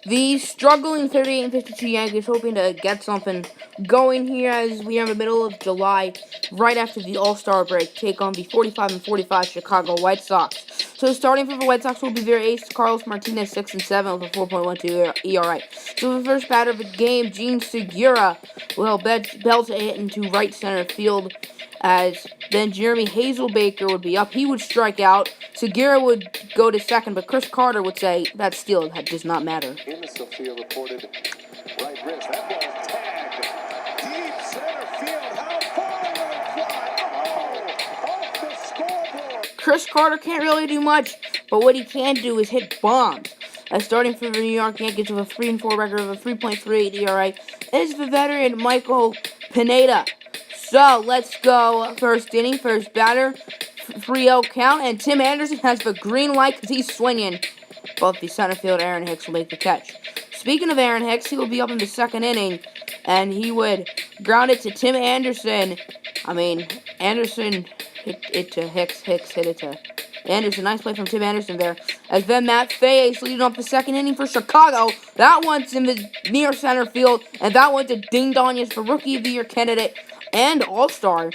The struggling 38-52 Yankees hoping to get something going here as we are in the middle of July, right after the All-Star break, take on the 45-45 Chicago White Sox. So starting for the White Sox will be their ace, Carlos Martinez, 6-7 with a 4.12 ERA. So the first batter of the game, Gene Segura, will belt a hit into right center field, as then Jeremy Hazelbaker would be up. He would strike out. Segura would go to second, but Chris Carter would say that steal does not matter. In the field reported right wrist. That ball tagged deep center field. How far will it fly? Oh, off the scoreboard. Chris Carter can't really do much, but what he can do is hit bombs. Starting for the New York Yankees with a 3-4 record of a 3.38 ERA is the veteran Michael Pineda. So let's go first inning, first batter, 3-0 count, and Tim Anderson has the green light because he's swinging. Both the center field Aaron Hicks will make the catch. Speaking of Aaron Hicks, he will be up in the second inning, and he would ground it to Tim Anderson. Anderson hit it to Hicks. Hicks hit it to Anderson. Nice play from Tim Anderson there. As then Matt Fayes leading off the second inning for Chicago. That one's in the near center field, and that one's a ding-dong for Rookie of the Year candidate and All-Star.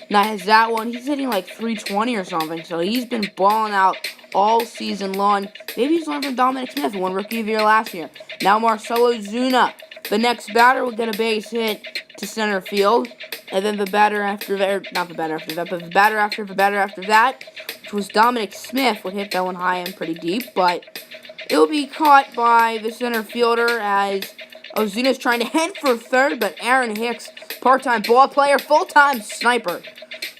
Now, has that one, he's hitting like 320 or something, so he's been balling out all season long. Maybe he's learned from Dominic Smith, who won Rookie of the Year last year. Now, Marcell Ozuna, the next batter, will get a base hit to center field. And then the batter after that, not the batter after that, but the batter after that, which was Dominic Smith, would hit that one high and pretty deep, but it will be caught by the center fielder as Ozuna's trying to head for third, but Aaron Hicks, part-time ball player, full-time sniper.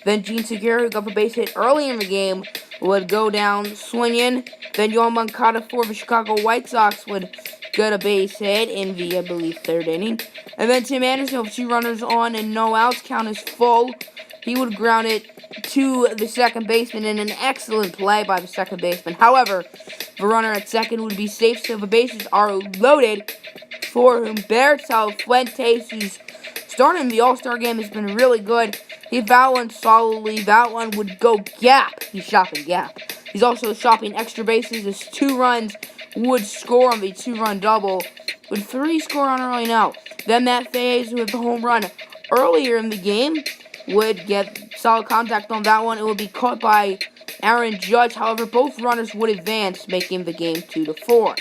Then Gene Segura, who got the base hit early in the game, would go down swinging. Then Yoan Moncada for the Chicago White Sox would get a base hit in the, I believe, third inning. And then Tim Anderson with 2 runners on and no outs, count is full. He would ground it to the second baseman in an excellent play by the second baseman. However, the runner at second would be safe, so the bases are loaded for Humberto Fuentes, who's starting the All-Star game has been really good. He hit that one solidly. That one would go gap. He's shopping gap. He's also shopping extra bases as 2 runs would score on the 2-run double. Would 3 score on early now. Then Matt Fayes, who hit the home run earlier in the game, would get solid contact on that one. It would be caught by Aaron Judge. However, both runners would advance, making the game 2-4.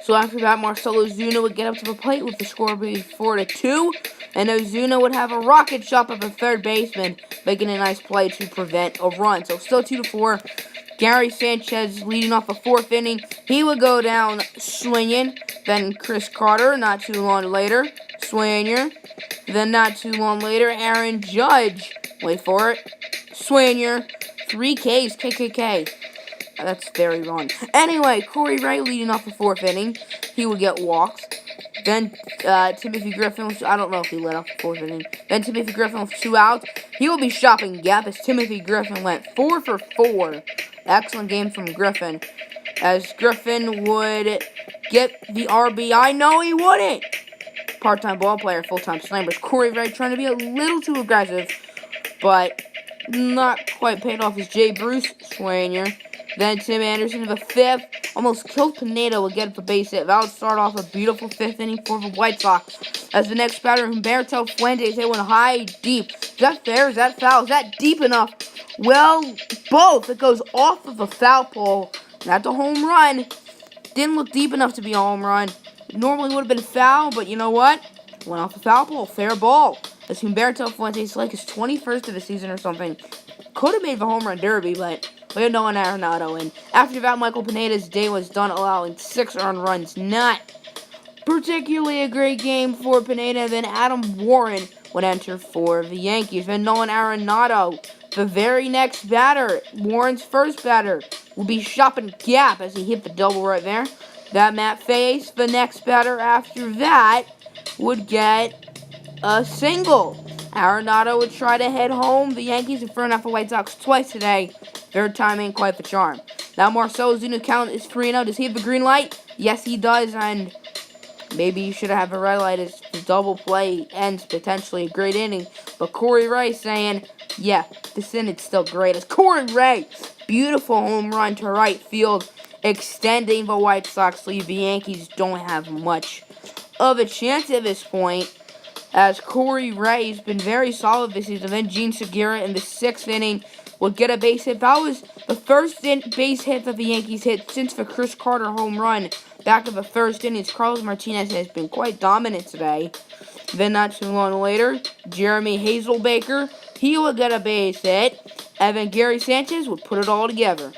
So after that, Marcell Ozuna would get up to the plate with the score being 4-2. And Ozuna would have a rocket shot at the third baseman, making a nice play to prevent a run. So still 2-4. Gary Sanchez leading off the 4th inning. He would go down swinging. Then Chris Carter, not too long later, swinger. Then not too long later, Aaron Judge, wait for it, swinger. 3 Ks, KKK. That's very wrong. Anyway, Corey Ray leading off the 4th inning. He would get walks. Then Timothy Griffin, I don't know if he led off the 4th inning. Then Timothy Griffin with 2 outs. He will be shopping gap as Timothy Griffin went 4 for 4. Excellent game from Griffin. As Griffin would get the RBI. No, he wouldn't. Part-time ball player, full-time snipers. Corey Ray trying to be a little too aggressive, but not quite paid off as Jay Bruce swinger. Then Tim Anderson in the 5th almost killed Pineda, will get the base hit. That would start off a beautiful 5th inning for the White Sox. As the next batter, Humberto Fuentes, hit one high, deep. Is that fair? Is that foul? Is that deep enough? Well, both. It goes off of a foul pole. Not the home run. Didn't look deep enough to be a home run. Normally would have been foul, but you know what? Went off the foul pole. Fair ball. As Humberto Fuentes, like his 21st of the season or something. Could have made the home run derby, but we had Nolan Arenado in. After that, Michael Pineda's day was done, allowing 6 earned runs. Not particularly a great game for Pineda. Then Adam Warren would enter for the Yankees. Then Nolan Arenado, the very next batter, Warren's first batter, will be shopping gap as he hit the double right there. That Matt Fayes, the next batter after that, would get a single. Arenado would try to head home. The Yankees have thrown out the White Sox twice today. Third time ain't quite the charm. Now Marcell Ozuna count is 3-0. Does he have the green light? Yes, he does, and maybe you should have a red light as the double play ends potentially a great inning. But Corey Ray saying, yeah, this inning's still great. As Corey Ray, beautiful home run to right field extending the White Sox lead. The Yankees don't have much of a chance at this point, as Corey Ray has been very solid this season. Then Gene Segura in the 6th inning would get a base hit. That was the first base hit that the Yankees hit since the Chris Carter home run back in the 1st inning. Carlos Martinez has been quite dominant today. Then not too long later, Jeremy Hazelbaker, he would get a base hit. And then Gary Sanchez would put it all together.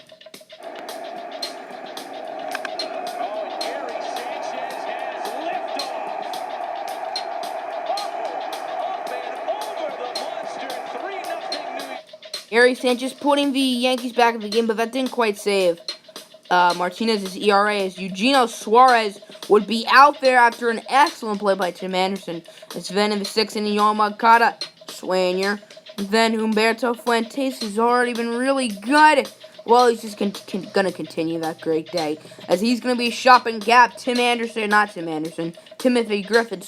Gary Sanchez putting the Yankees back in the game, but that didn't quite save Martinez's ERA, as Eugenio Suarez would be out there after an excellent play by Tim Anderson. It's then in the 6th inning, Yohan Moncada, Swanier. Then Humberto Fuentes has already been really good. Well, he's just going to continue that great day, as he's going to be shopping gap. Timothy Griffin,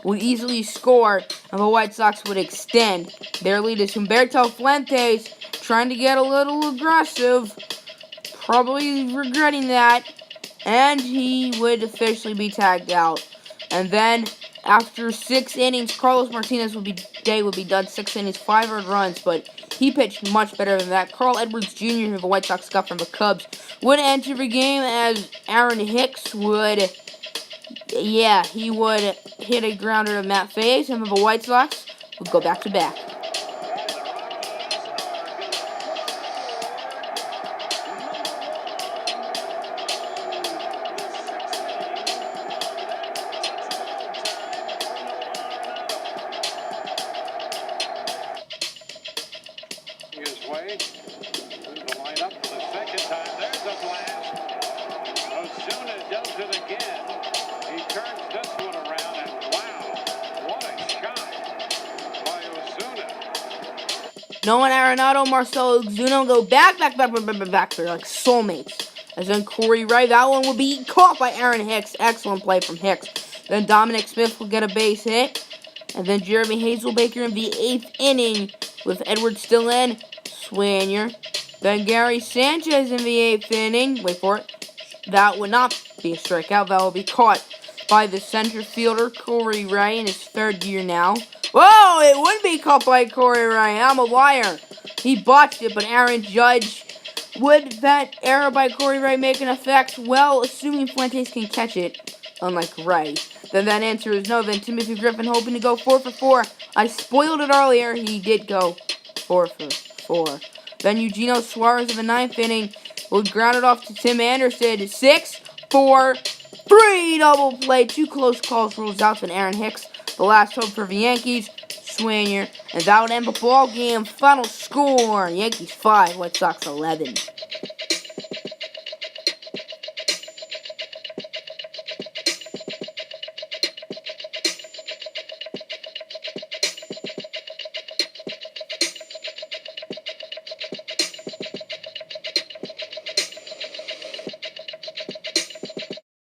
would easily score, and the White Sox would extend. Their lead is Humberto Fuentes, trying to get a little aggressive, probably regretting that, and he would officially be tagged out. And then, after 6 innings, Carlos Martinez would be done. 6 innings, 5 earned runs, but he pitched much better than that. Carl Edwards Jr., who the White Sox got from the Cubs, would enter the game, as Aaron Hicks would, he would hit a grounder to Matt Faye, and the White Sox would go back to back. Way through the lineup for the 2nd time. There's a blast. Osuna does it again. He turns this one around, and wow, what a shot by Osuna. Nolan Arenado, Marcell Ozuna go back. They're like soulmates. As then Corey Ray, that one will be caught by Aaron Hicks. Excellent play from Hicks. Then Dominic Smith will get a base hit. And then Jeremy Hazelbaker in the 8th inning with Edwards still in. Swanier. Then Gary Sanchez in the 8th inning. Wait for it. That would not be a strikeout. That will be caught by the center fielder, Corey Ray, in his 3rd year now. Whoa! It would be caught by Corey Ray. I'm a liar. He botched it, but Aaron Judge. Would that error by Corey Ray make an effect? Well, assuming Fuentes can catch it, unlike Ray. Then that answer is no. Then Timothy Griffin hoping to go 4 for 4. I spoiled it earlier. He did go 4 for 4. Then Eugenio Suarez in the 9th inning would ground it off to Tim Anderson. 6, 4, 3 double play. 2 close calls rules out to Aaron Hicks. The last hope for the Yankees, Swanier. And that would end the ball game. Final score, Yankees 5, White Sox 11.